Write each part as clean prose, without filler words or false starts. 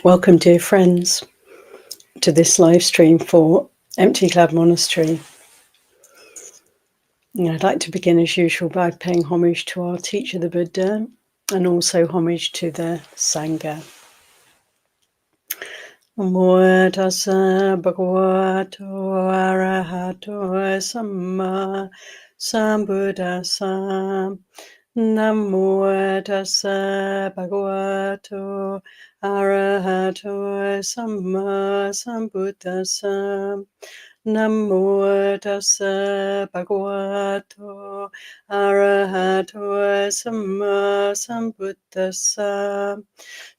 Welcome, dear friends, to this live stream for Empty Cloud Monastery. I'd like to begin as usual by paying homage to our teacher, the Buddha, and also homage to the Sangha. Namo tassa bhagavato arahato samma sambuddhassa. Namo tassa bhagavato arahato samma sambuddhassa. Namo tassa bhagavato arahato samma sambuddhassa.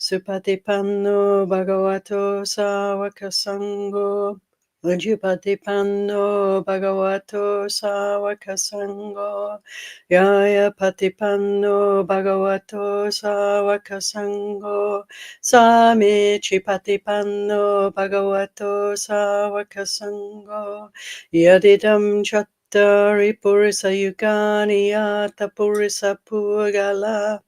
Supatipanno bhagavato sāvaka sangho. Ujupatipanno bhagavato sāvaka sangho. Yaya patipanno bhagavato sāvaka sangho. Samichi patipanno bhagavato sāvaka sangho. Yadidam chattari purisa yugani yata purisa purgala.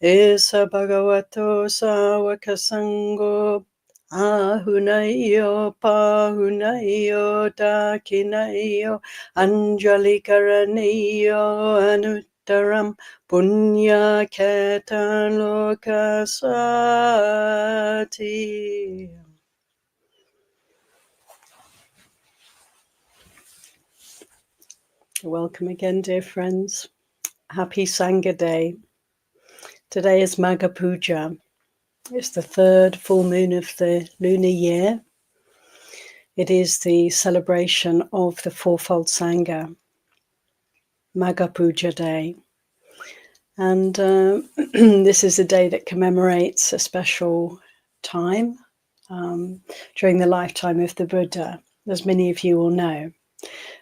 Esa bhagavato sāvaka sangho. Ahunayo pahunayo dakinayo anjali karanayo anuttaram punya ketan lokasati. Welcome again, dear friends. Happy Sangha Day. Today is Magha Puja. It's the third full moon of the lunar year. It is the celebration of the fourfold Sangha, Magha Puja Day. And this is a day that commemorates a special time during the lifetime of the Buddha, as many of you will know.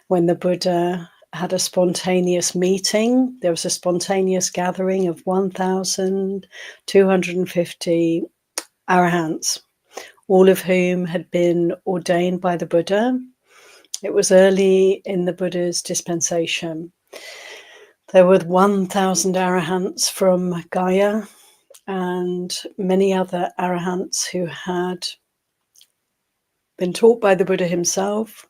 When the Buddha had a spontaneous meeting, there was a spontaneous gathering of 1,250 arahants, all of whom had been ordained by the Buddha. It was early in the Buddha's dispensation. There were 1,000 arahants from Gaya and many other arahants who had been taught by the Buddha himself,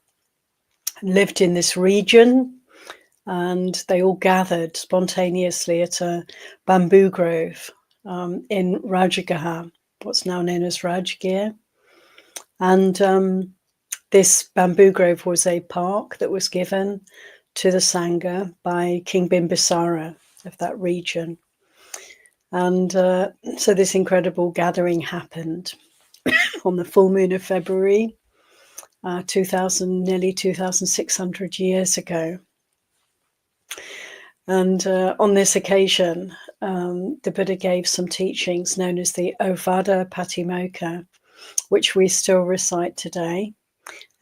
lived in this region, and they all gathered spontaneously at a bamboo grove in Rajagaha, what's now known as Rajgir. And this bamboo grove was a park that was given to the Sangha by King Bimbisara of that region. And so this incredible gathering happened on the full moon of February, nearly 2,600 years ago. And on this occasion, the Buddha gave some teachings known as the Ovada Patimokkha, which we still recite today.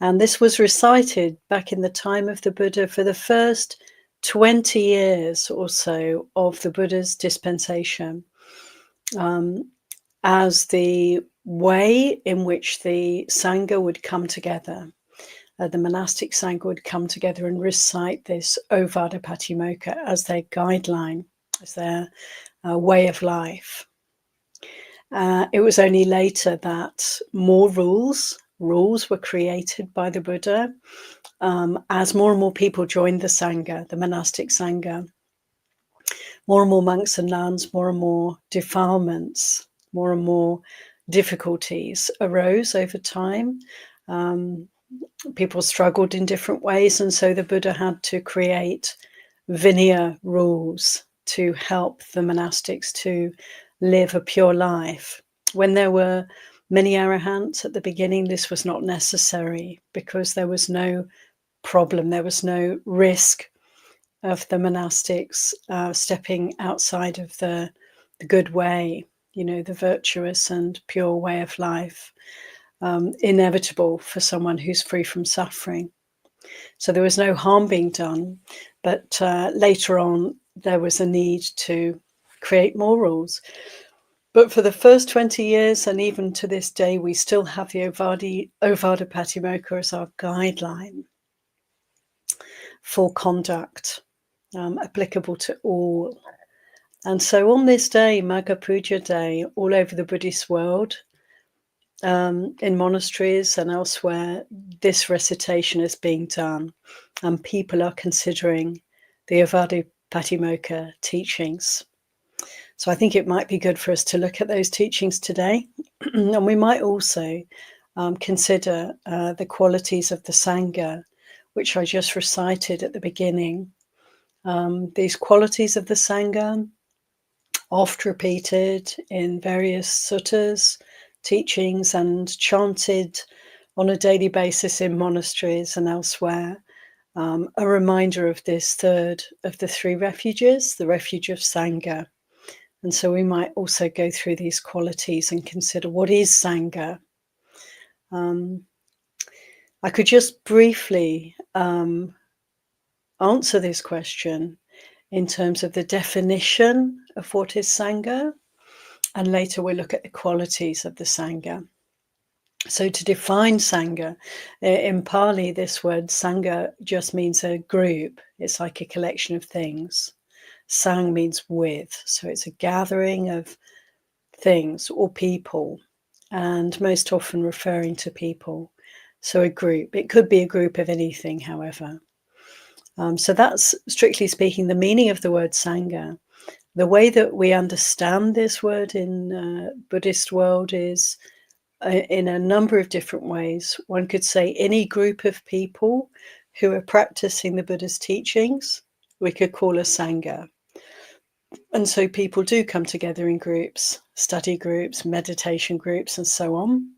And this was recited back in the time of the Buddha for the first 20 years or so of the Buddha's dispensation, as the way in which the Sangha would come together. The monastic Sangha would come together and recite this Ovada Patimokkha as their guideline, as their way of life. It was only later that more rules were created by the Buddha as more and more people joined the Sangha, the monastic Sangha. More and more monks and nuns, more and more defilements, more and more difficulties arose over time. People struggled in different ways, and so the Buddha had to create Vinaya rules to help the monastics to live a pure life. When there were many arahants at the beginning, this was not necessary because there was no problem, there was no risk of the monastics stepping outside of the good way, the virtuous and pure way of life. Inevitable for someone who's free from suffering. So there was no harm being done, but later on there was a need to create more rules. But for the first 20 years, and even to this day, we still have the Ovada Patimokkha as our guideline for conduct, applicable to all. And so on this day, Magha Puja Day, all over the Buddhist world, in monasteries and elsewhere, this recitation is being done, and people are considering the Ayya Patimokkha teachings. So I think it might be good for us to look at those teachings today, and we might also consider the qualities of the Sangha, which I just recited at the beginning. These qualities of the Sangha, oft repeated in various suttas, teachings, and chanted on a daily basis in monasteries and elsewhere, a reminder of this third of the three refuges, the refuge of Sangha. And so we might also go through these qualities and consider what is Sangha. I could just briefly answer this question in terms of the definition of what is Sangha, and later we'll look at the qualities of the Sangha. So to define Sangha, in Pali, this word Sangha just means a group. It's like a collection of things. Sang means with, so it's a gathering of things or people, and most often referring to people. So a group. It could be a group of anything, however. So that's, strictly speaking, the meaning of the word Sangha. The way that we understand this word in Buddhist world is in a number of different ways. One could say any group of people who are practicing the Buddha's teachings, we could call a Sangha. And so people do come together in groups, study groups, meditation groups, and so on.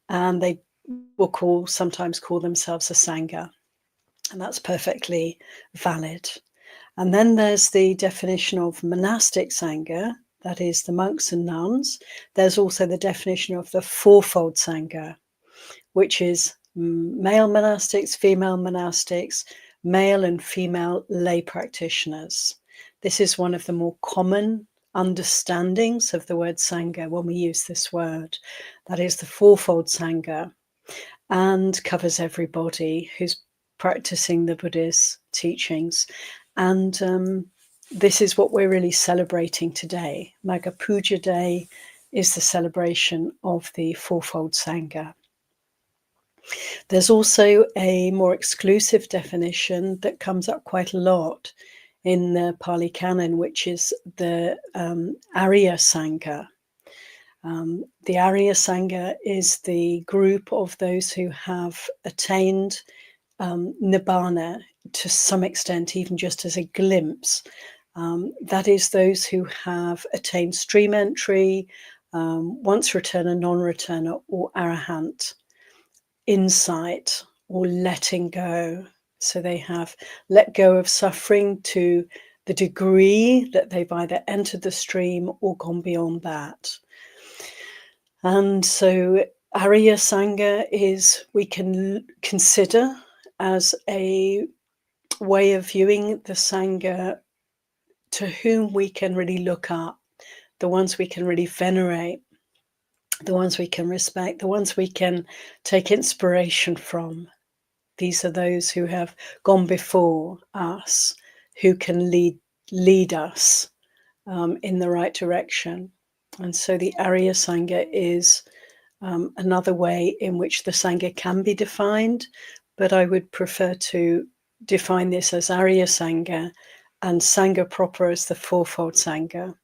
And they will sometimes call themselves a Sangha. And that's perfectly valid. And then there's the definition of monastic Sangha, that is the monks and nuns. There's also the definition of the fourfold Sangha, which is male monastics, female monastics, male and female lay practitioners. This is one of the more common understandings of the word Sangha when we use this word. That is the fourfold Sangha, and covers everybody who's practicing the Buddha's teachings. And this is what we're really celebrating today. Magha Puja Day is the celebration of the fourfold Sangha. There's also a more exclusive definition that comes up quite a lot in the Pali Canon, which is the Ayya Sangha. The Ayya Sangha is the group of those who have attained Nibbana to some extent, even just as a glimpse. That is those who have attained stream entry, once returner, non-returner, or arahant, insight, or letting go. So they have let go of suffering to the degree that they've either entered the stream or gone beyond that. And so Ayya Sangha is, we can consider as a way of viewing the Sangha to whom we can really look up, the ones we can really venerate, the ones we can respect, the ones we can take inspiration from. These are those who have gone before us, who can lead us in the right direction. And so the Ayya Sangha is another way in which the Sangha can be defined, but I would prefer to define this as Ayya Sangha and Sangha proper as the fourfold Sangha.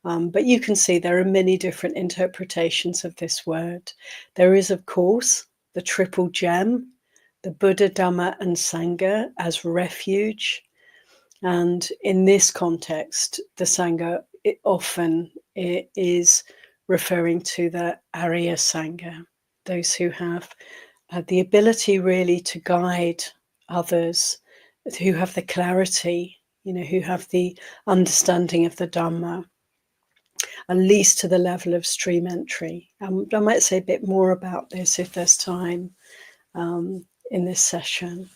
But you can see there are many different interpretations of this word. There is, of course, the triple gem, the Buddha, Dhamma, and Sangha as refuge. And in this context, the Sangha often is referring to the Ayya Sangha, those who have the ability really to guide others, who have the clarity, who have the understanding of the Dhamma, at least to the level of stream entry. I might say a bit more about this if there's time in this session.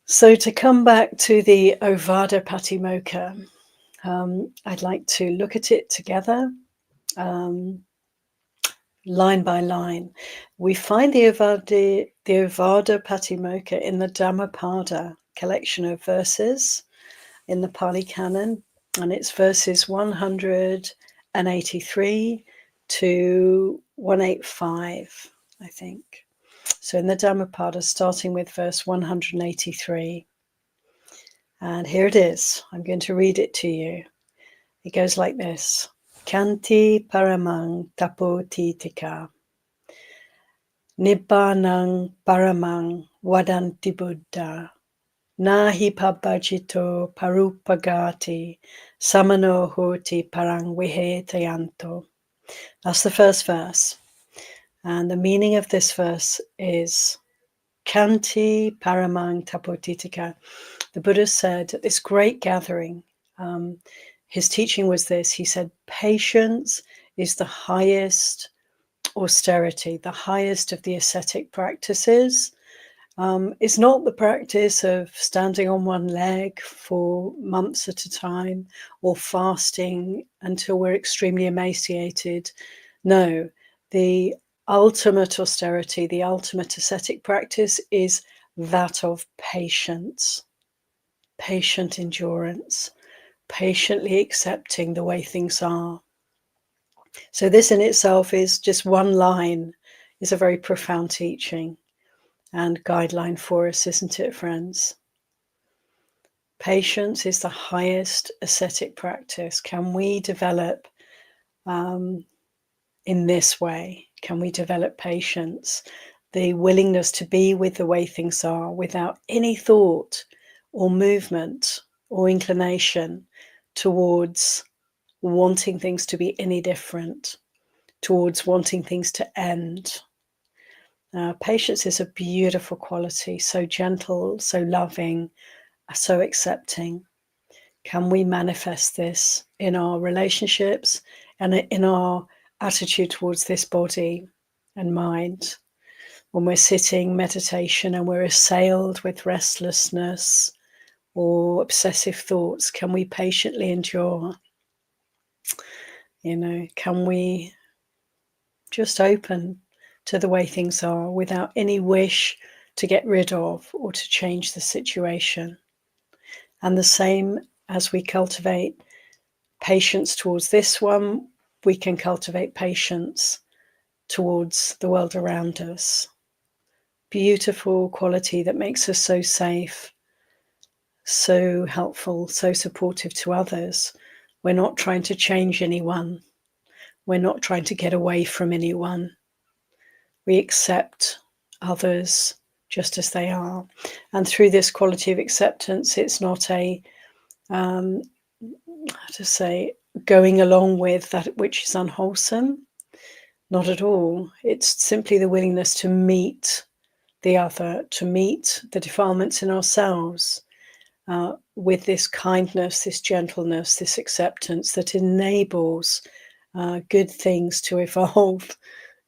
So to come back to the Ayya Patimokkha, I'd like to look at it together, line by line. We find the Ayya Patimokkha in the Dhammapada collection of verses in the Pali Canon, and it's verses 183 to 185, I think. So in the Dhammapada, starting with verse 183. And here it is. I'm going to read it to you. It goes like this. Kanti paramang tapotitika. Nibbanang paramang wadanti Buddha. Nahi pabajito parupagati samano hoti parang vihetayanto. That's the first verse. And the meaning of this verse is Kanti paramang tapotitika. The Buddha said at this great gathering, his teaching was this. He said, patience is the highest austerity, the highest of the ascetic practices. It's not the practice of standing on one leg for months at a time or fasting until we're extremely emaciated. No, the ultimate austerity, the ultimate ascetic practice is that of patience, patient endurance, patiently accepting the way things are. So this in itself is just one line, is a very profound teaching and guideline for us, isn't it, friends? Patience is the highest ascetic practice. Can we develop in this way? Can we develop patience? The willingness to be with the way things are without any thought or movement or inclination towards wanting things to be any different, towards wanting things to end. Patience is a beautiful quality, so gentle, so loving, so accepting. Can we manifest this in our relationships and in our attitude towards this body and mind? When we're sitting meditation and we're assailed with restlessness or obsessive thoughts, can we patiently endure? Can we just open to the way things are without any wish to get rid of or to change the situation? And the same as we cultivate patience towards this one, we can cultivate patience towards the world around us. Beautiful quality that makes us so safe, so helpful, so supportive to others. We're not trying to change anyone. We're not trying to get away from anyone. We accept others just as they are. And through this quality of acceptance, it's not a, how to say, going along with that which is unwholesome. Not at all. It's simply the willingness to meet the other, to meet the defilements in ourselves with this kindness, this gentleness, this acceptance that enables good things to evolve.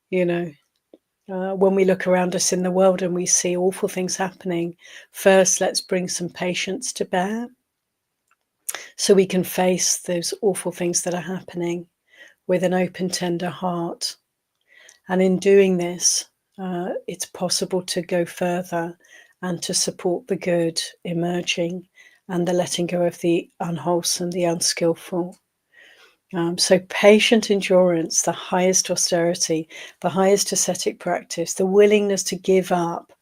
When we look around us in the world and we see awful things happening, first let's bring some patience to bear so we can face those awful things that are happening with an open, tender heart. And in doing this, it's possible to go further and to support the good emerging and the letting go of the unwholesome, the unskillful. So patient endurance, the highest austerity, the highest ascetic practice, the willingness to give up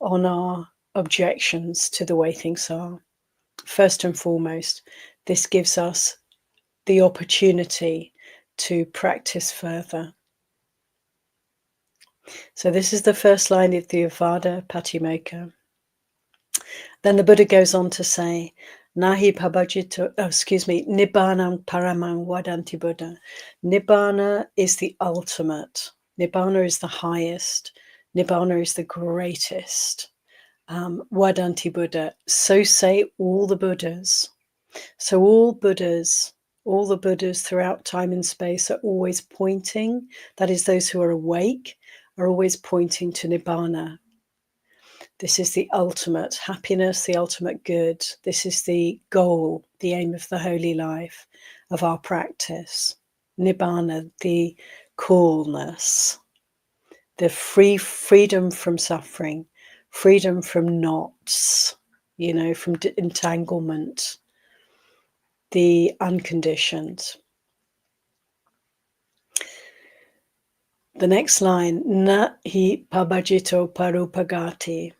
on our objections to the way things are. First and foremost, this gives us the opportunity to practice further. So this is the first line of the Ayya Patimokkha. Then the Buddha goes on to say, Nahi pabajito, Nibbanang paramang wadanti Buddha. Nibbana is the ultimate. Nibbana is the highest. Nibbana is the greatest. Wadanti Buddha. So say all the Buddhas. So all the Buddhas throughout time and space are always pointing, that is, those who are awake, are always pointing to Nibbana. This is the ultimate happiness, the ultimate good. This is the goal, the aim of the holy life, of our practice. Nibbana, the coolness, the freedom from suffering, freedom from knots, from entanglement, the unconditioned. The next line, na hi pabajito parupagati.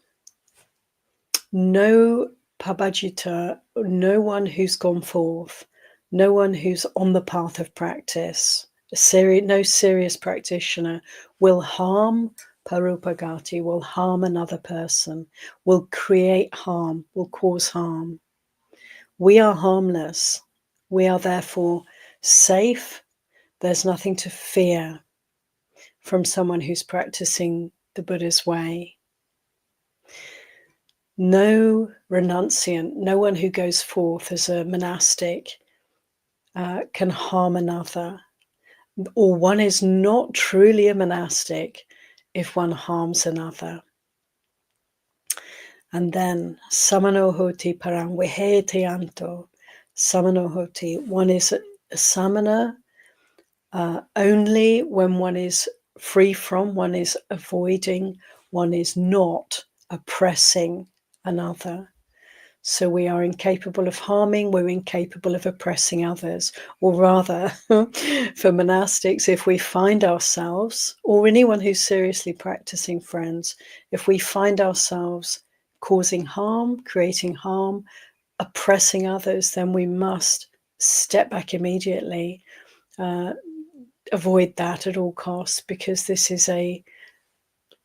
No pabajita, no one who's gone forth, no one who's on the path of practice, no serious practitioner will harm parupagati, will harm another person, will create harm, will cause harm. We are harmless. We are therefore safe. There's nothing to fear from someone who's practicing the Buddha's way. No renunciant, no one who goes forth as a monastic can harm another, or one is not truly a monastic if one harms another. And then samanohoti parang vihetayanto. Samanohoti, one is a samana only when one is free from, one is avoiding, one is not oppressing another. So we are incapable of harming, we're incapable of oppressing others. Or rather, for monastics, if we find ourselves, or anyone who's seriously practicing, friends, if we find ourselves causing harm, creating harm, oppressing others, then we must step back immediately, avoid that at all costs, because this is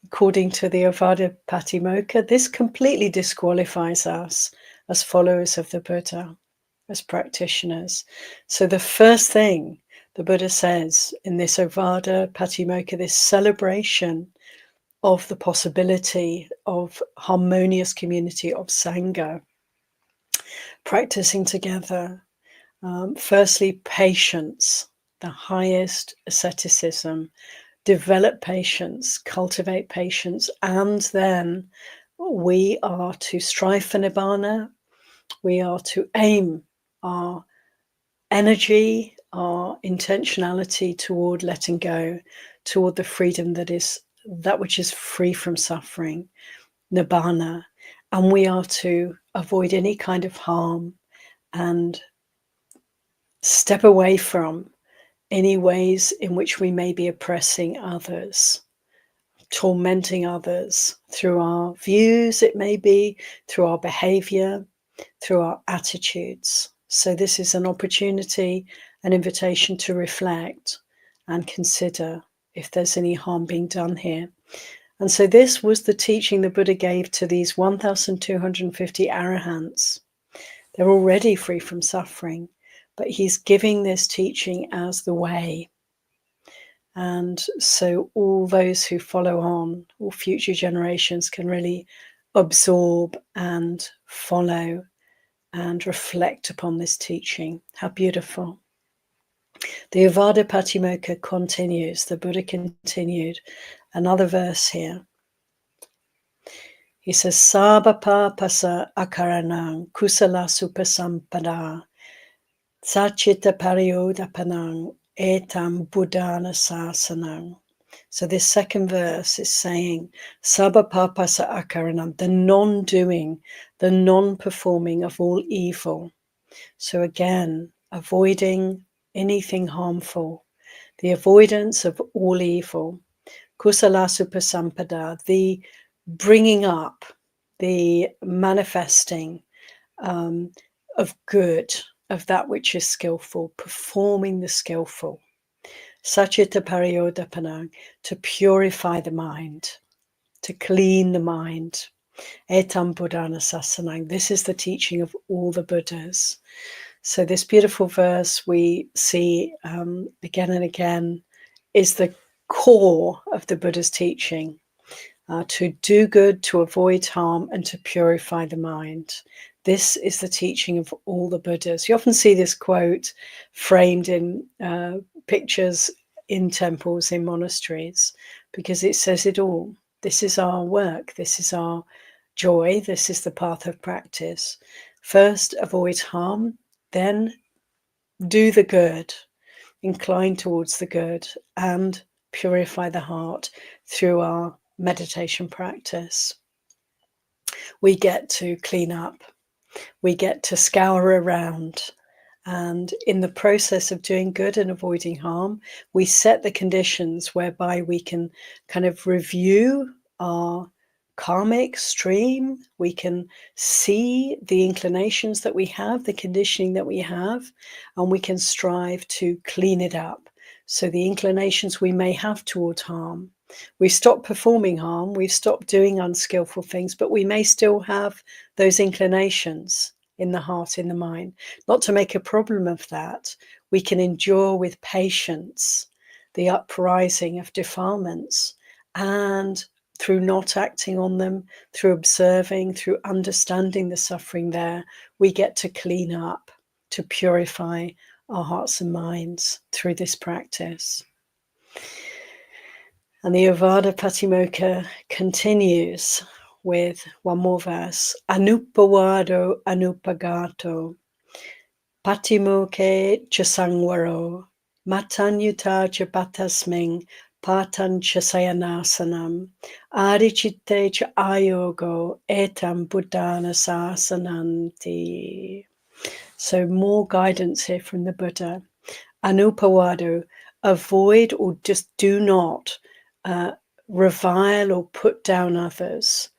according to the Avada Patimokkha, this completely disqualifies us as followers of the Buddha, as practitioners. So the first thing the Buddha says in this Avada Patimokkha, this celebration of the possibility of harmonious community, of Sangha, practicing together, firstly, patience, the highest asceticism. Develop patience, cultivate patience, and then we are to strive for Nibbana. We are to aim our energy, our intentionality toward letting go, toward the freedom that is that which is free from suffering, Nibbana. And we are to avoid any kind of harm and step away from any ways in which we may be oppressing others, tormenting others through our views, it may be, through our behavior, through our attitudes. So this is an opportunity, an invitation to reflect and consider if there's any harm being done here. And so this was the teaching the Buddha gave to these 1,250 arahants. They're already free from suffering, but he's giving this teaching as the way. And so all those who follow on, all future generations, can really absorb and follow and reflect upon this teaching. How beautiful. The Avada Patimokkha continues. The Buddha continued. Another verse here. He says, Sabapa pasa akaranang kusala supasampada sachita pariodapanang etam buddhana sasanang. So this second verse is saying, Sabapapasa akaranam, the non-doing, the non-performing of all evil. So again, avoiding anything harmful, the avoidance of all evil. Kusala supasampada, the bringing up, the manifesting of good, of that which is skillful, performing the skillful. Sachita pariodapanang, to purify the mind, to clean the mind. Etam buddhana sasanang, this is the teaching of all the Buddhas. So this beautiful verse we see again and again is the core of the Buddha's teaching. To do good, to avoid harm, and to purify the mind. This is the teaching of all the Buddhas. You often see this quote framed in pictures in temples, in monasteries, because it says it all. This is our work. This is our joy. This is the path of practice. First, avoid harm, then do the good, incline towards the good, and purify the heart through our meditation practice. We get to clean up, we get to scour around And in the process of doing good and avoiding harm, we set the conditions whereby we can kind of review our karmic stream. We can see the inclinations that we have, the conditioning that we have, and we can strive to clean it up. So the inclinations we may have towards harm, we've stopped performing harm, we've stopped doing unskillful things, but we may still have those inclinations in the heart, in the mind. Not to make a problem of that, we can endure with patience the uprising of defilements, and through not acting on them, through observing, through understanding the suffering there, we get to clean up, to purify our hearts and minds through this practice. And the Ovada Patimokkha continues with one more verse. Anupawado anupagato patimokkhe chasangwaro matanyuta cha patasming patan chasayanasanam adichitte cha ayogo etam buddhana sasananti. So more guidance here from the Buddha. Anupawado, avoid or just do not revile or put down others.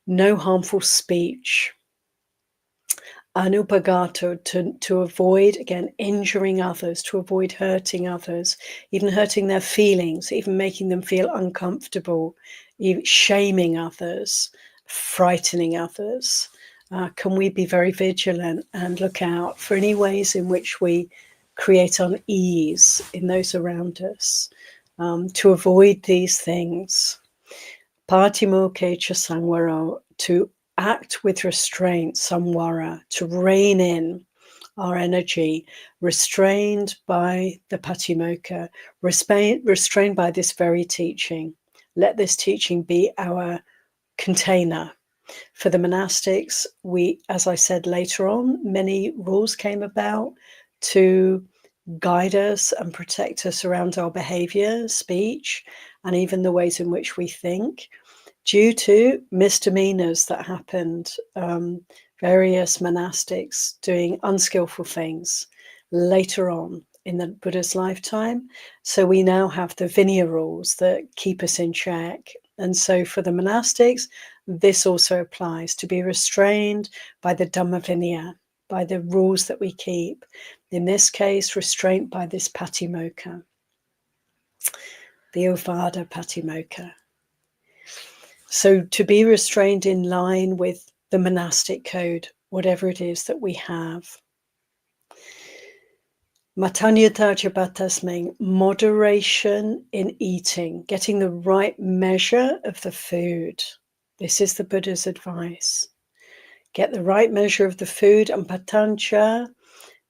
No harmful speech. Anupagato, to avoid, again, injuring others, to avoid hurting others, even hurting their feelings, even making them feel uncomfortable, even shaming others, frightening others. Can we be very vigilant and look out for any ways in which we create unease in those around us, to avoid these things? Patimokkhe cha sangwaro, to act with restraint, samvara, to rein in our energy, restrained by the Patimokkha, restrained by this very teaching. Let this teaching be our container. For the monastics, as I said later on, many rules came about to guide us and protect us around our behavior, speech, and even the ways in which we think, due to misdemeanors that happened, various monastics doing unskillful things later on in the Buddha's lifetime. So we now have the Vinaya rules that keep us in check. And so for the monastics, this also applies, to be restrained by the Dhamma Vinaya, by the rules that we keep. In this case, restraint by this Patimokkha, the Ovada Patimokkha. So to be restrained in line with the monastic code, whatever it is that we have. Matanyata jabatasming, moderation in eating, getting the right measure of the food. This is the Buddha's advice. Get the right measure of the food, and patancha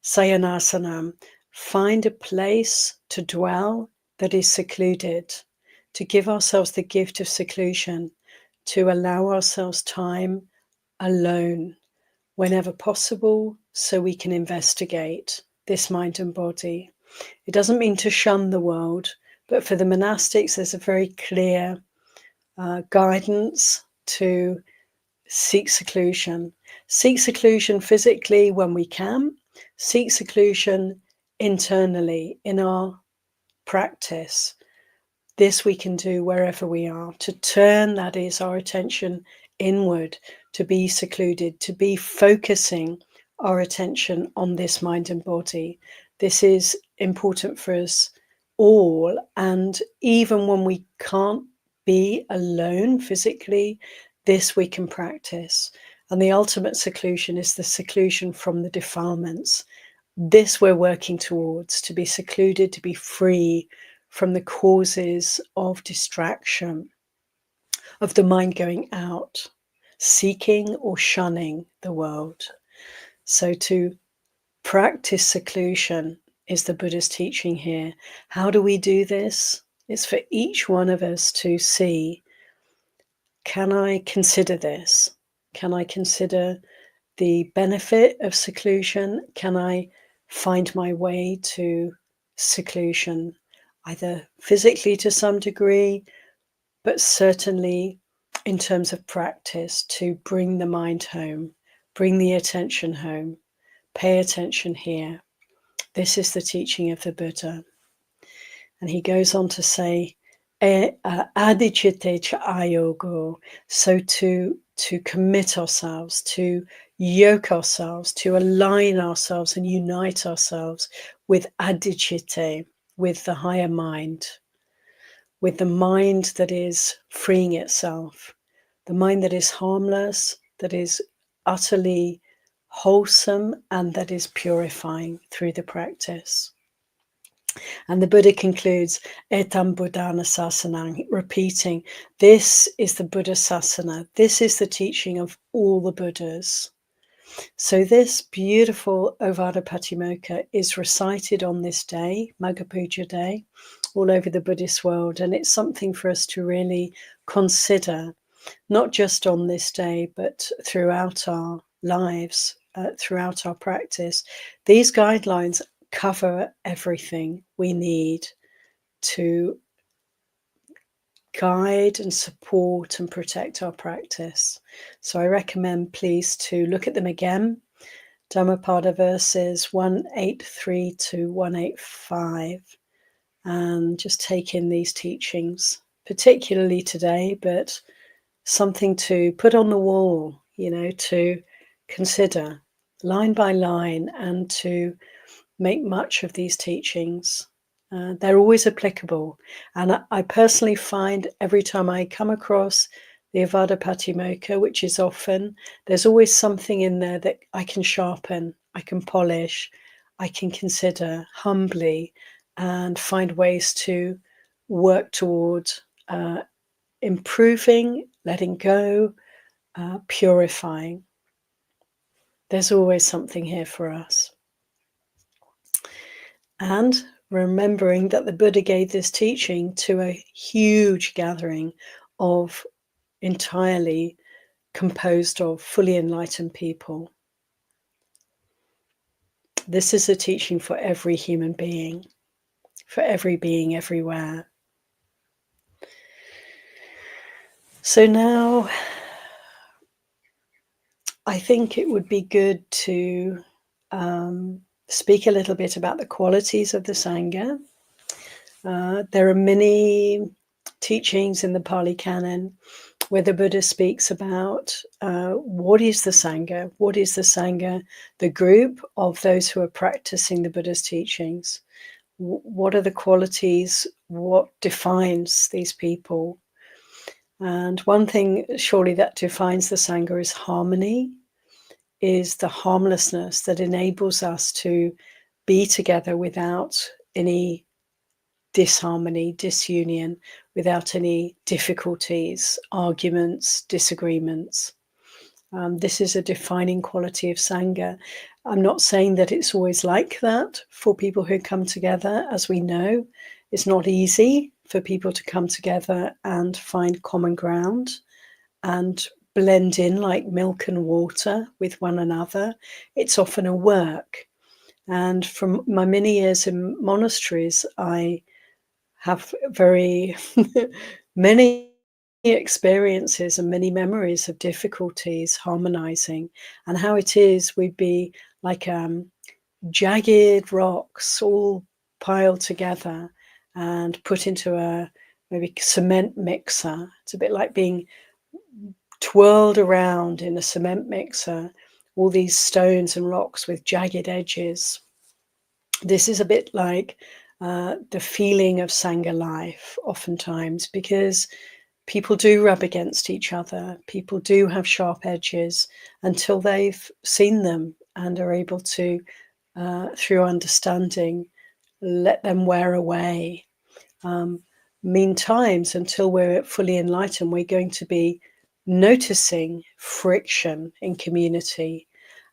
sayanasanam. Find a place to dwell that is secluded, to give ourselves the gift of seclusion, to allow ourselves time alone whenever possible, so we can investigate this mind and body. It doesn't mean to shun the world, but for the monastics, there's a very clear guidance to seek seclusion. Seek seclusion physically when we can. Seek seclusion internally in our practice. This we can do wherever we are, to turn, that is, our attention inward, to be secluded, to be focusing our attention on this mind and body. This is important for us all, and even when we can't be alone physically, this we can practice. And the ultimate seclusion is the seclusion from the defilements. This we're working towards, to be secluded, to be free from the causes of distraction, of the mind going out, seeking or shunning the world. So to practice seclusion is the Buddha's teaching here. How do we do this? It's for each one of us to see, can I consider this? Can I consider the benefit of seclusion? Can I find my way to seclusion, either physically to some degree, but certainly in terms of practice, to bring the mind home, bring the attention home, Pay attention here. This is the teaching of the Buddha. And he goes on to say, adicite cha ayogo, so to commit ourselves, to yoke ourselves, to align ourselves and unite ourselves with adicite, with the higher mind, with the mind that is freeing itself, the mind that is harmless, that is utterly wholesome, and that is purifying through the practice. And the Buddha concludes, Etam Buddhana Sasanang, repeating, this is the Buddha Sasana. This is the teaching of all the Buddhas. So this beautiful Ovada Patimokkha is recited on this day, Magha Puja Day, all over the Buddhist world. And it's something for us to really consider, not just on this day, but throughout our lives, throughout our practice. These guidelines cover everything we need to guide and support and protect our practice. So I recommend, please, to look at them again. Dhammapada verses 183 to 185, and just take in these teachings, particularly today, but something to put on the wall, to consider line by line, and to make much of these teachings. They're always applicable. And I personally find every time I come across the Avada Patimokkha, which is often, there's always something in there that I can sharpen, I can polish, I can consider humbly, and find ways to work towards improving, letting go, purifying. There's always something here for us. And remembering that the Buddha gave this teaching to a huge gathering of entirely composed of fully enlightened people. This is a teaching for every human being, for every being everywhere. So now I think it would be good to speak a little bit about the qualities of the Sangha. There are many teachings in the Pali Canon where the Buddha speaks about what is the Sangha? What is the Sangha? The group of those who are practicing the Buddha's teachings. What are the qualities? What defines these people? And one thing surely that defines the Sangha is harmony, is the harmlessness that enables us to be together without any disharmony, disunion, without any difficulties, arguments, disagreements. This is a defining quality of Sangha. I'm not saying that it's always like that for people who come together. As we know, it's not easy for people to come together and find common ground and blend in like milk and water with one another. It's often a work. And from my many years in monasteries, I have very many experiences and many memories of difficulties harmonizing, and how it is we'd be like jagged rocks all piled together and put into a maybe cement mixer. It's a bit like being twirled around in a cement mixer, all these stones and rocks with jagged edges. This is a bit like the feeling of Sangha life oftentimes, because people do rub against each other. People do have sharp edges until they've seen them and are able to, through understanding, let them wear away. Meantime, until we're fully enlightened, we're going to be noticing friction in community.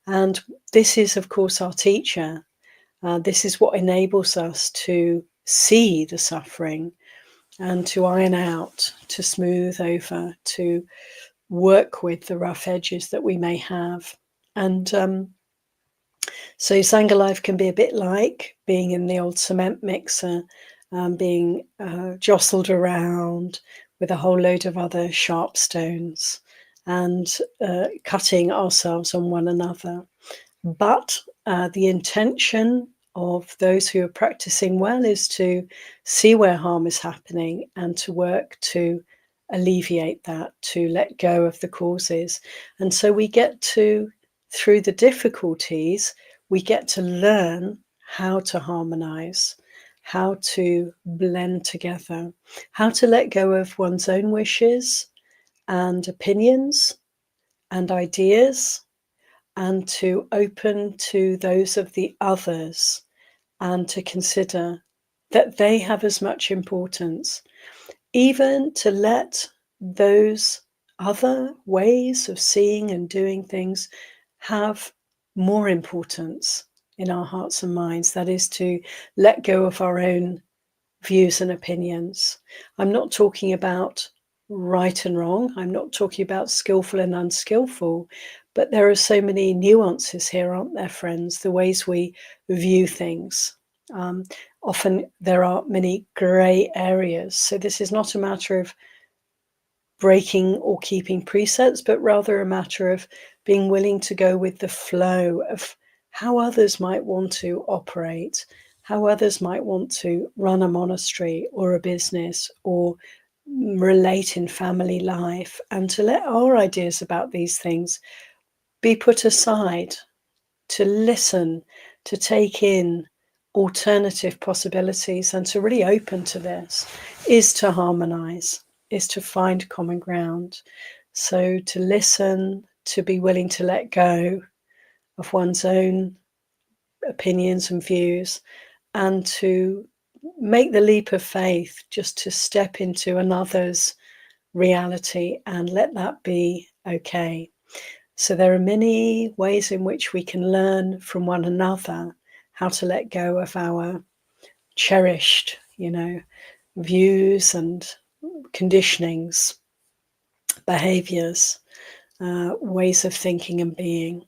And this is, of course, our teacher. This is what enables us to see the suffering and to iron out, to smooth over, to work with the rough edges that we may have. And so Sangha life can be a bit like being in the old cement mixer, being jostled around with a whole load of other sharp stones and cutting ourselves on one another. But the intention of those who are practicing well is to see where harm is happening and to work to alleviate that, to let go of the causes. And so we get to, through the difficulties, we get to learn how to harmonize, how to blend together, how to let go of one's own wishes and opinions and ideas, and to open to those of the others, and to consider that they have as much importance, even to let those other ways of seeing and doing things have more importance in our hearts and minds. That is to let go of our own views and opinions. I'm not talking about right and wrong. I'm not talking about skillful and unskillful, but there are so many nuances here, aren't there, friends? The ways we view things. Often there are many grey areas. So this is not a matter of breaking or keeping precepts, but rather a matter of being willing to go with the flow of how others might want to operate, how others might want to run a monastery or a business or relate in family life, and to let our ideas about these things be put aside, to listen, to take in alternative possibilities, and to really open to this is to harmonize, is to find common ground. So to listen, to be willing to let go of one's own opinions and views, and to make the leap of faith, just to step into another's reality and let that be okay. So there are many ways in which we can learn from one another how to let go of our cherished, views and conditionings, behaviors, ways of thinking and being.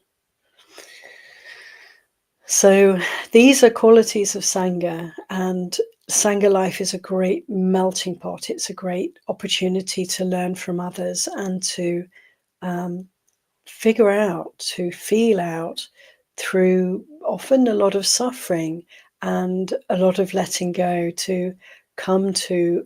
So these are qualities of Sangha, and Sangha life is a great melting pot. It's a great opportunity to learn from others and to figure out, to feel out through often a lot of suffering and a lot of letting go, to come to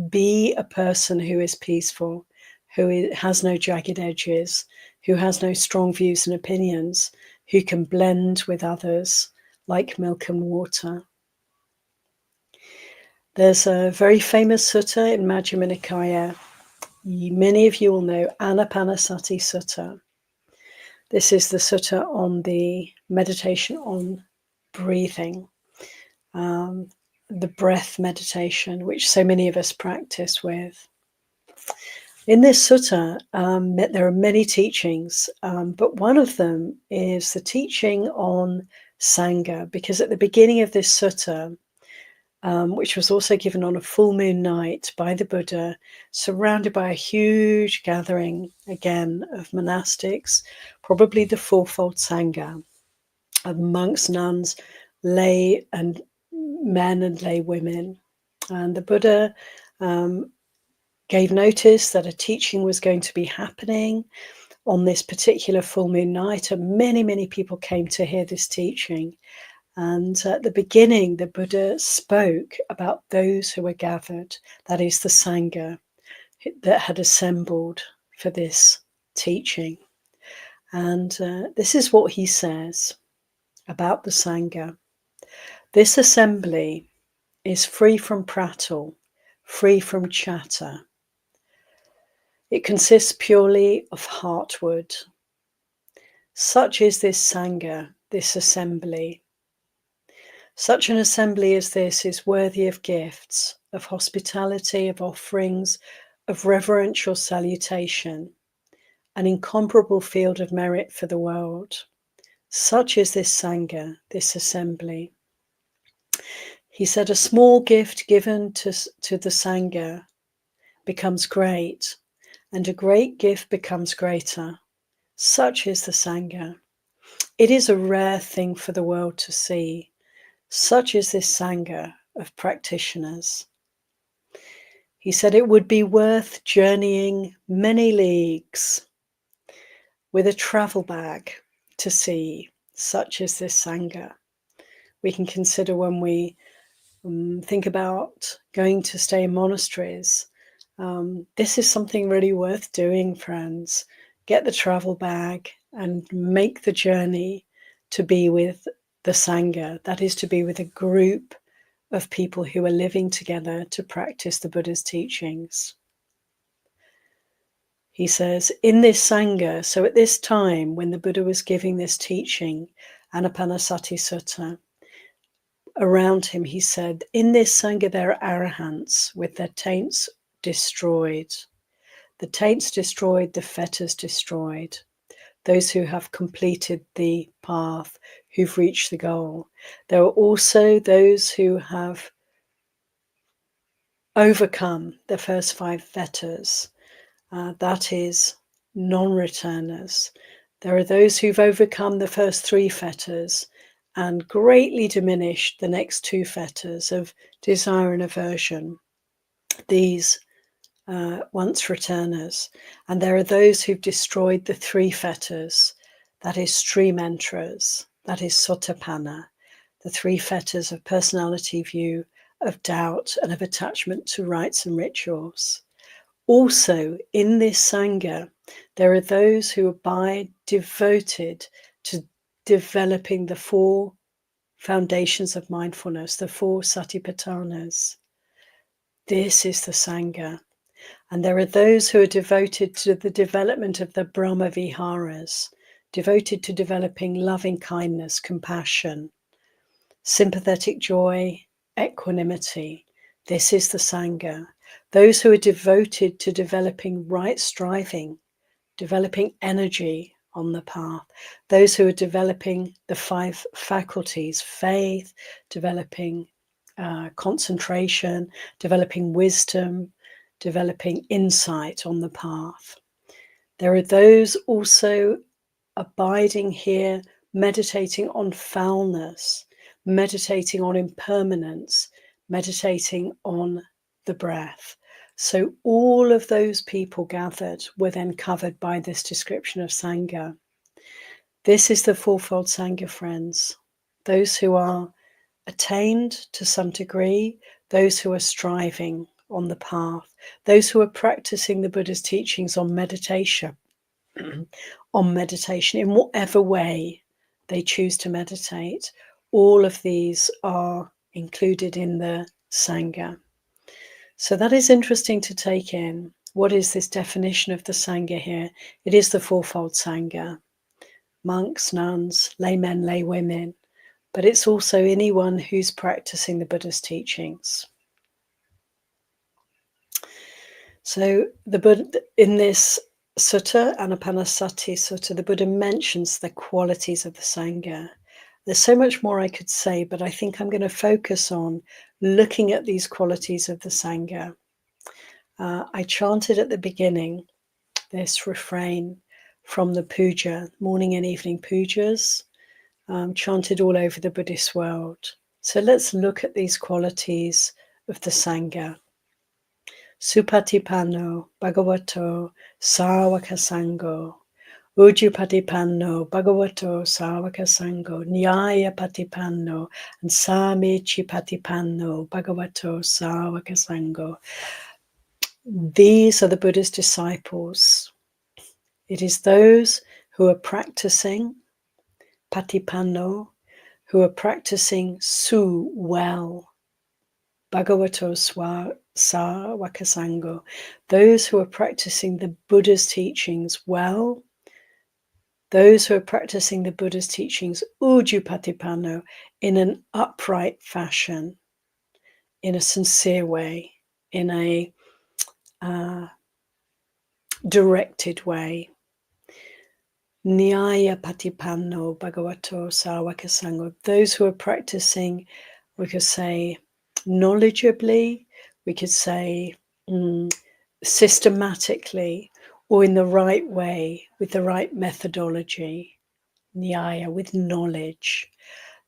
be a person who is peaceful, who has no jagged edges, who has no strong views and opinions, who can blend with others like milk and water. There's a very famous sutta in Majjhima Nikaya. Many of you will know Anapanasati Sutta. This is the sutta on the meditation on breathing, the breath meditation, which so many of us practice with. In this sutta, there are many teachings, but one of them is the teaching on Sangha, because at the beginning of this sutta, which was also given on a full moon night by the Buddha, surrounded by a huge gathering, again, of monastics, probably the fourfold Sangha, of monks, nuns, lay and men and lay women. And the Buddha gave notice that a teaching was going to be happening on this particular full moon night, and many, many people came to hear this teaching. And at the beginning, the Buddha spoke about those who were gathered, that is the Sangha, that had assembled for this teaching. And this is what he says about the Sangha. This assembly is free from prattle, free from chatter. It consists purely of heartwood. Such is this Sangha, this assembly. Such an assembly as this is worthy of gifts, of hospitality, of offerings, of reverential salutation, an incomparable field of merit for the world. Such is this Sangha, this assembly. He said, a small gift given to the Sangha becomes great, and a great gift becomes greater. Such is the Sangha. It is a rare thing for the world to see. Such is this Sangha of practitioners. He said it would be worth journeying many leagues with a travel bag to see Such is this Sangha. We can consider when we think about going to stay in monasteries. This is something really worth doing, friends. Get the travel bag and make the journey to be with the Sangha. That is, to be with a group of people who are living together to practice the Buddha's teachings. He says, in this Sangha, so at this time when the Buddha was giving this teaching, Anapanasati Sutta, around him, he said, in this Sangha there are arahants with their taints destroyed. The taints destroyed, the fetters destroyed. Those who have completed the path, who've reached the goal. There are also those who have overcome the first 5 fetters. That is, non-returners. There are those who've overcome the first 3 fetters and greatly diminished the next 2 fetters of desire and aversion. These once returners. And there are those who've destroyed the 3 fetters, that is stream enterers, that is sotapanna, the 3 fetters of personality view, of doubt, and of attachment to rites and rituals. Also, in this Sangha, there are those who abide devoted to developing the 4 foundations of mindfulness, the 4 satipatthanas. This is the Sangha. And there are those who are devoted to the development of the Brahmaviharas, devoted to developing loving kindness, compassion, sympathetic joy, equanimity. This is the Sangha. Those who are devoted to developing right striving, developing energy on the path. Those who are developing the 5 faculties, faith, developing concentration, developing wisdom, developing insight on the path. There are those also abiding here, meditating on foulness, meditating on impermanence, meditating on the breath. So all of those people gathered were then covered by this description of Sangha. This is the fourfold Sangha, friends. Those who are attained to some degree, those who are striving on the path, those who are practicing the Buddha's teachings on meditation, on meditation in whatever way they choose to meditate. All of these are included in the Sangha. So that is interesting to take in. What is this definition of the Sangha here? It is the fourfold Sangha. Monks, nuns, laymen, laywomen, but it's also anyone who's practicing the Buddha's teachings. So the Buddha, in this sutta, Anapanasati Sutta, the Buddha mentions the qualities of the Sangha. There's so much more I could say, but I think I'm going to focus on looking at these qualities of the Sangha. I chanted at the beginning this refrain from the puja, morning and evening pujas, chanted all over the Buddhist world. So let's look at these qualities of the Sangha. Supatipanno Bhagavato Sāvaka Sangho, Ujjupatipanno Bhagavato Sāvaka Sangho, Nyaya Patipanno, and Samichi Patipanno Bhagavato Sāvaka Sangho. These are the Buddha's disciples. It is those who are practicing Patipanno, who are practicing Su well, Bhagavato Sāvaka Sangho, those who are practicing the Buddha's teachings well, those who are practicing the Buddha's teachings Ujjupatipanno, in an upright fashion, in a sincere way, in a directed way. Nyaya Patipanno Bhagavato Sāvaka Sangho, those who are practicing, we could say, knowledgeably, we could say systematically, or in the right way, with the right methodology. Nyaya, with knowledge.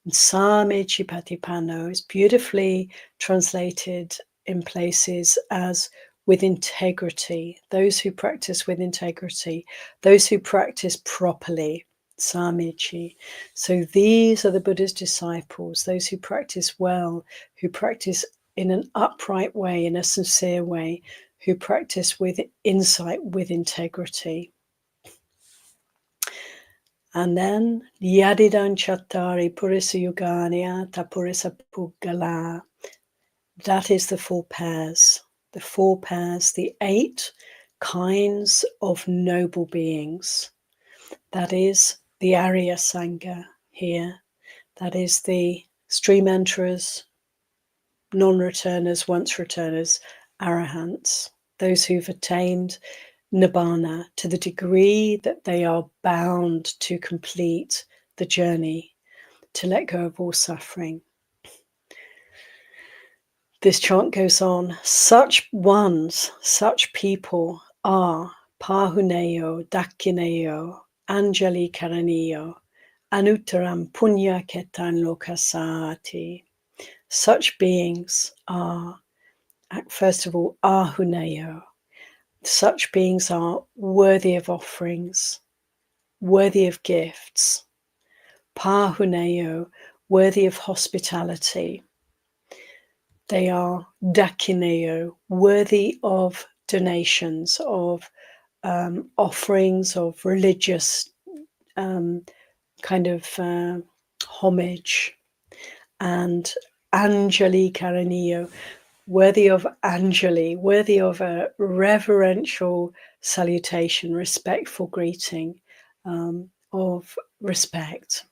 And Samichi Patipanno is beautifully translated in places as with integrity, those who practice with integrity, those who practice properly. Samichi. So these are the Buddha's disciples, those who practice well, who practice in an upright way, in a sincere way, who practice with insight, with integrity. And then Yadidan Chattari Purisa Yugania Tapurisa Pugala. That is the 4 pairs. The 4 pairs, the 8 kinds of noble beings. That is the Arya Sangha here. That is the stream enterers, non-returners, once returners, arahants, those who've attained nibbana to the degree that they are bound to complete the journey, to let go of all suffering. This chant goes on. Such ones, such people are Pahuneyo, Dakineyo, Anjali Karaniyo, Anuttaram Punya Ketan Lokasati. Such beings are, first of all, Ahuneyo. Such beings are worthy of offerings, worthy of gifts. Pahuneyo, worthy of hospitality. They are Dakineo, worthy of donations, of offerings, of religious kind of homage. And Anjali Karanio, worthy of Anjali, worthy of a reverential salutation, respectful greeting, of respect.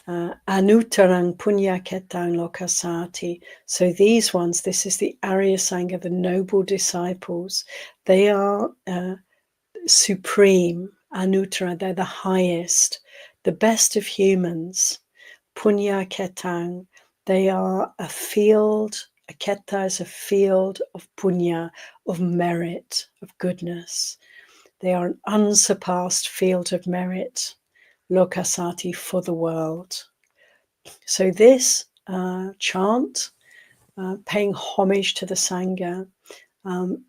Anuttarang Punya Ketang Lokasati. So these ones, this is the Arya Sangha, the noble disciples. They are supreme, Anuttara, they're the highest, the best of humans. Punya Ketang, they are a field, a Keta is a field of punya, of merit, of goodness. They are an unsurpassed field of merit, Lokasati, for the world. So this chant, paying homage to the Sangha,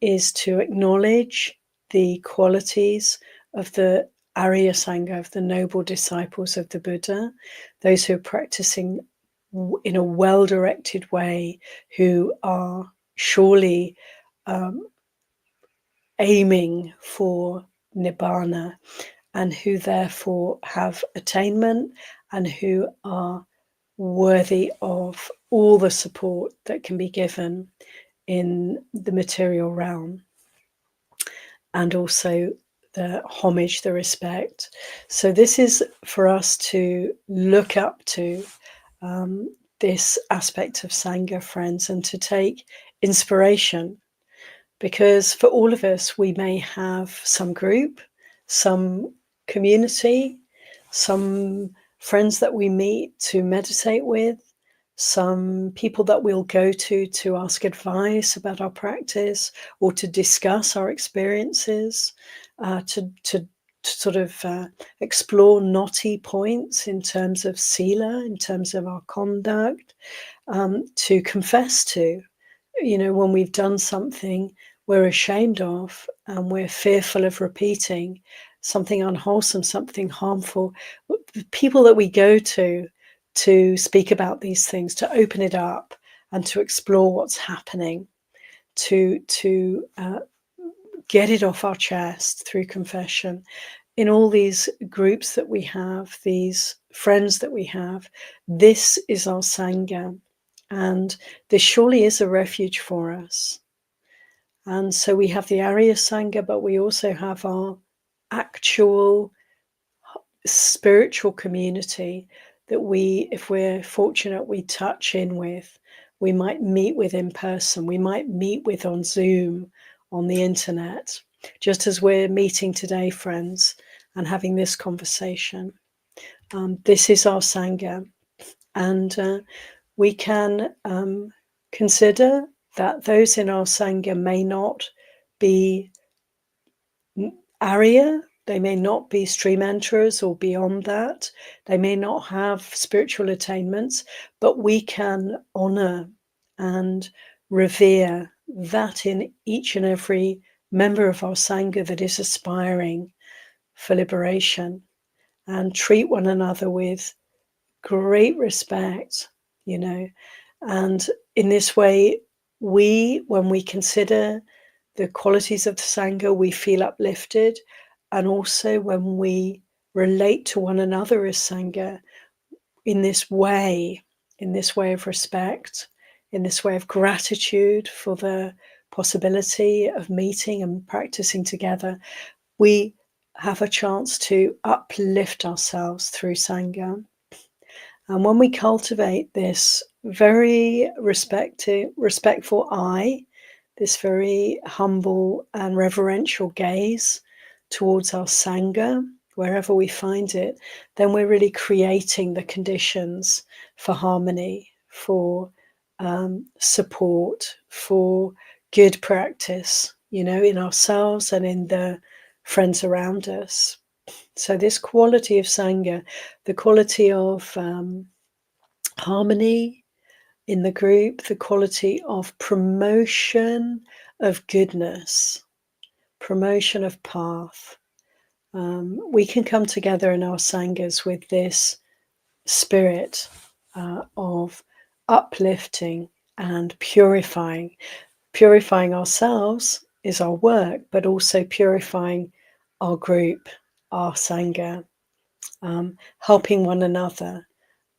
is to acknowledge the qualities of the Arya Sangha, of the noble disciples of the Buddha, those who are practicing in a well-directed way, who are surely aiming for Nibbana, and who therefore have attainment and who are worthy of all the support that can be given in the material realm, and also the homage, the respect. So this is for us to look up to this aspect of Sangha, friends, and to take inspiration, because for all of us, we may have some group, some community, some friends that we meet to meditate with, some people that we'll go to ask advice about our practice or to discuss our experiences, to sort of explore knotty points in terms of sila, in terms of our conduct, to confess to, when we've done something we're ashamed of and we're fearful of repeating, something unwholesome, something harmful. The people that we go to speak about these things, to open it up and to explore what's happening, to get it off our chest through confession. In all these groups that we have, these friends that we have, this is our Sangha, and this surely is a refuge for us. And so we have the Arya Sangha, but we also have our actual spiritual community that we, if we're fortunate, we touch in with. We might meet with in person. We might meet with on Zoom, on the internet, just as we're meeting today, friends, and having this conversation. This is our Sangha. And we can consider that those in our Sangha may not be Arya, they may not be stream enterers or beyond that, they may not have spiritual attainments, but we can honor and revere that in each and every member of our Sangha that is aspiring for liberation. and treat one another with great respect, you know. And in this way, when we consider the qualities of the Sangha, we feel uplifted. And also when we relate to one another as Sangha in this way of respect, in this way of gratitude for the possibility of meeting and practicing together, we have a chance to uplift ourselves through Sangha. And when we cultivate this very respectful eye, this very humble and reverential gaze towards our Sangha, wherever we find it, then we're really creating the conditions for harmony, for support, for good practice, you know, in ourselves and in the friends around us. So this quality of Sangha, the quality of harmony in the group, the quality of promotion of goodness, promotion of path. We can come together in our Sanghas with this spirit of uplifting and purifying. Purifying ourselves is our work, but also purifying our group, our Sangha, helping one another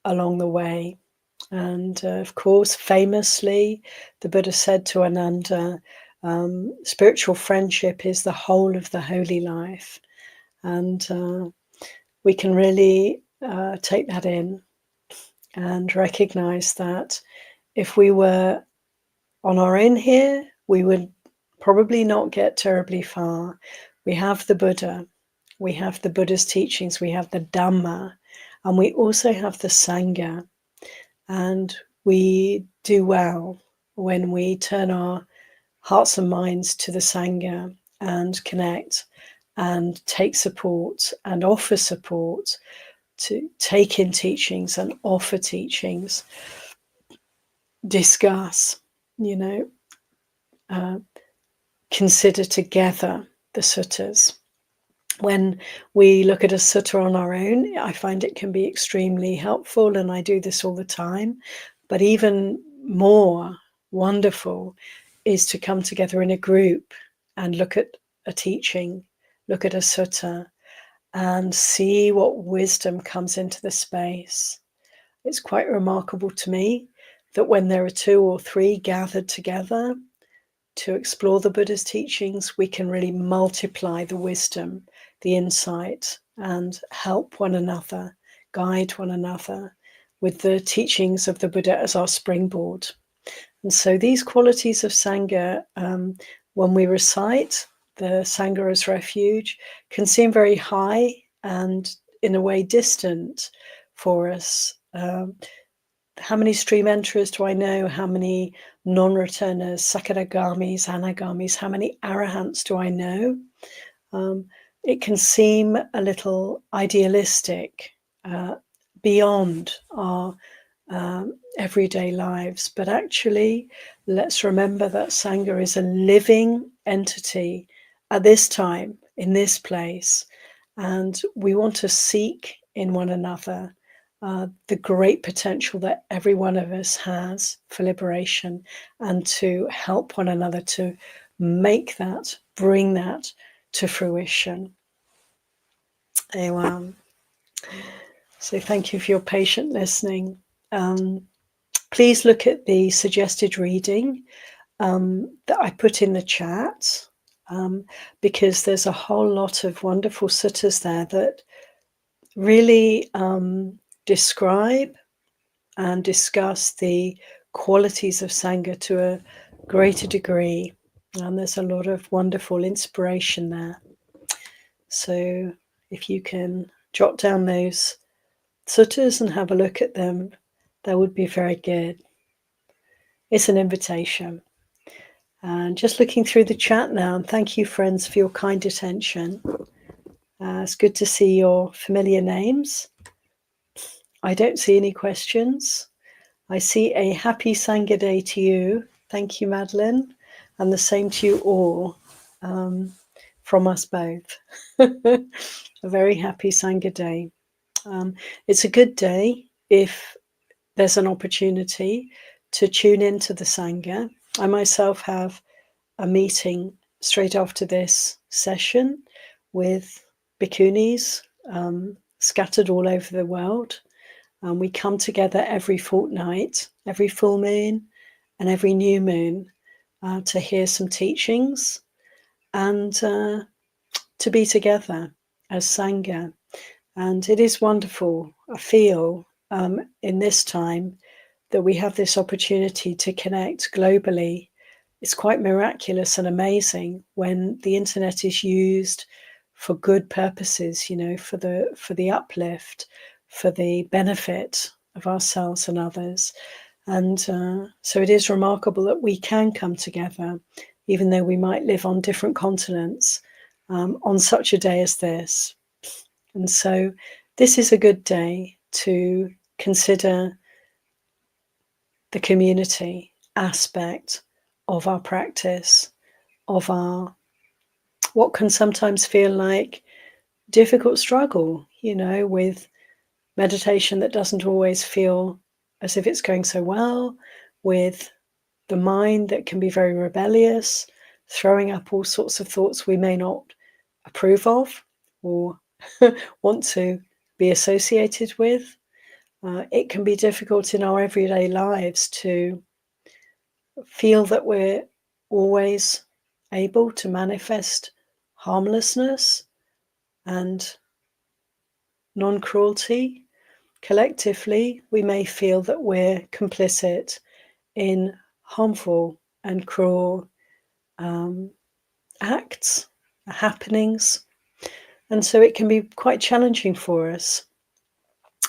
along the way. And of course, famously, the Buddha said to Ananda, spiritual friendship is the whole of the holy life. And we can really take that in and recognize that if we were on our own here, we would probably not get terribly far. We have the Buddha, we have the Buddha's teachings, we have the Dhamma, and we also have the Sangha. And we do well when we turn our hearts and minds to the Sangha and connect and take support and offer support, to take in teachings and offer teachings, discuss, you know, consider together the suttas. When we look at a sutta on our own, I find it can be extremely helpful, and I do this all the time. But even more wonderful is to come together in a group and look at a teaching, look at a sutta, and see what wisdom comes into the space. It's quite remarkable to me that when there are 2 or 3 gathered together to explore the Buddha's teachings, we can really multiply the wisdom, the insight, and help one another, guide one another with the teachings of the Buddha as our springboard. And so these qualities of Sangha, when we recite the Sangha as refuge, can seem very high and in a way distant for us. How many stream enterers do I know? How many non-returners, sakadagamis, anagamis? How many arahants do I know? It can seem a little idealistic, beyond our everyday lives. But actually, let's remember that Sangha is a living entity at this time, in this place. And we want to seek in one another the great potential that every one of us has for liberation, and to help one another to make that, bring that to fruition. Ayya. So thank you for your patient listening. Please look at the suggested reading that I put in the chat, because there's a whole lot of wonderful suttas there that really describe and discuss the qualities of Sangha to a greater degree. And there's a lot of wonderful inspiration there. So if you can jot down those suttas and have a look at them, that would be very good. It's an invitation. And just looking through the chat now, and thank you, friends, for your kind attention. It's good to see your familiar names. I don't see any questions. I see a happy Sangha Day to you. Thank you, Madeline. And the same to you all. from us both. A very happy Sangha day. It's a good day if there's an opportunity to tune into the Sangha. I myself have a meeting straight after this session with bhikkhunis scattered all over the world. We come together every fortnight, every full moon and every new moon, to hear some teachings and to be together as Sangha. And it is wonderful, I feel, in this time that we have this opportunity to connect globally. It's quite miraculous and amazing when the internet is used for good purposes, you know, for the uplift, for the benefit of ourselves and others. And so it is remarkable that we can come together, even though we might live on different continents, on such a day as this. And so this is a good day to consider the community aspect of our practice, of our what can sometimes feel like difficult struggle, you know, with meditation that doesn't always feel as if it's going so well, with the mind that can be very rebellious, throwing up all sorts of thoughts we may not approve of or want to be associated with. It can be difficult in our everyday lives to feel that we're always able to manifest harmlessness and non-cruelty. Collectively, we may feel that we're complicit in harmful and cruel acts, happenings. And so it can be quite challenging for us.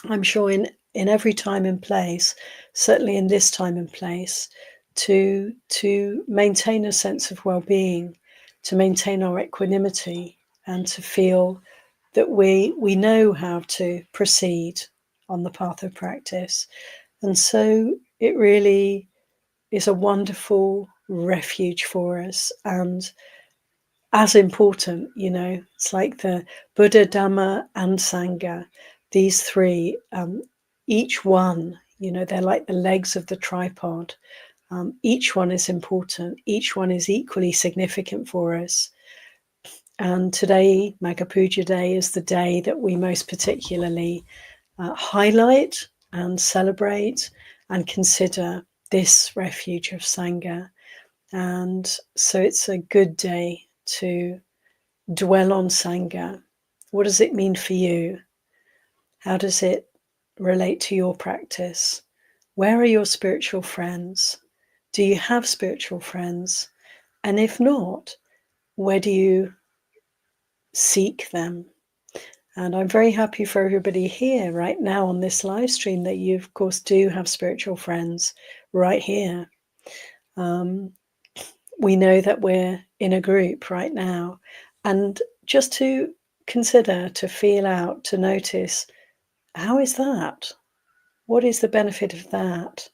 I'm sure in every time and place, certainly in this time and place, to maintain a sense of well-being, to maintain our equanimity, and to feel that we know how to proceed on the path of practice. And so it really is a wonderful refuge for us, and as important, you know, it's like the Buddha, Dhamma, and Sangha. These three, each one, you know, they're like the legs of the tripod. Each one is important. Each one is equally significant for us. And today, Magha Puja Day, is the day that we most particularly highlight and celebrate and consider this refuge of Sangha. And so it's a good day to dwell on Sangha. What does it mean for you? How does it relate to your practice? Where are your spiritual friends? Do you have spiritual friends? And if not, where do you seek them? And I'm very happy for everybody here right now on this live stream that you, of course, do have spiritual friends right here. We know that we're in a group right now. And just to consider, to feel out, to notice, how is that? What is the benefit of that?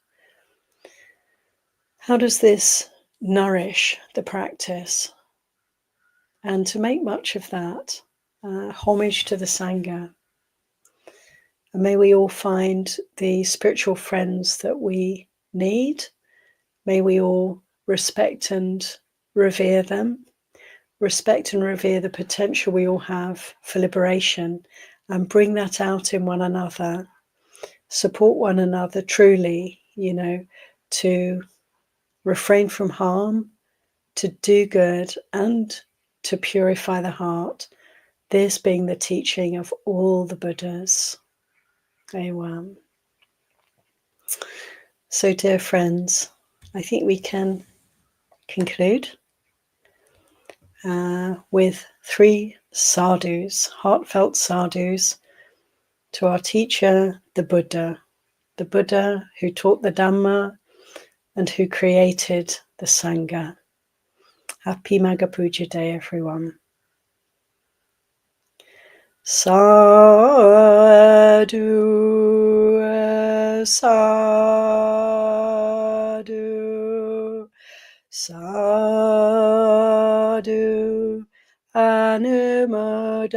How does this nourish the practice? And to make much of that, homage to the Sangha. And may we all find the spiritual friends that we need. May we all respect and revere them. Respect and revere the potential we all have for liberation, and bring that out in one another. Support one another truly, you know, to refrain from harm, to do good, and to purify the heart. This being the teaching of all the Buddhas. Ayya. So, dear friends, I think we can conclude with 3 sadhus, heartfelt sadhus, to our teacher, the Buddha who taught the Dhamma and who created the Sangha. Happy Magha Puja Day, everyone. Sadhu, sadhu, sadhu. Anumodami.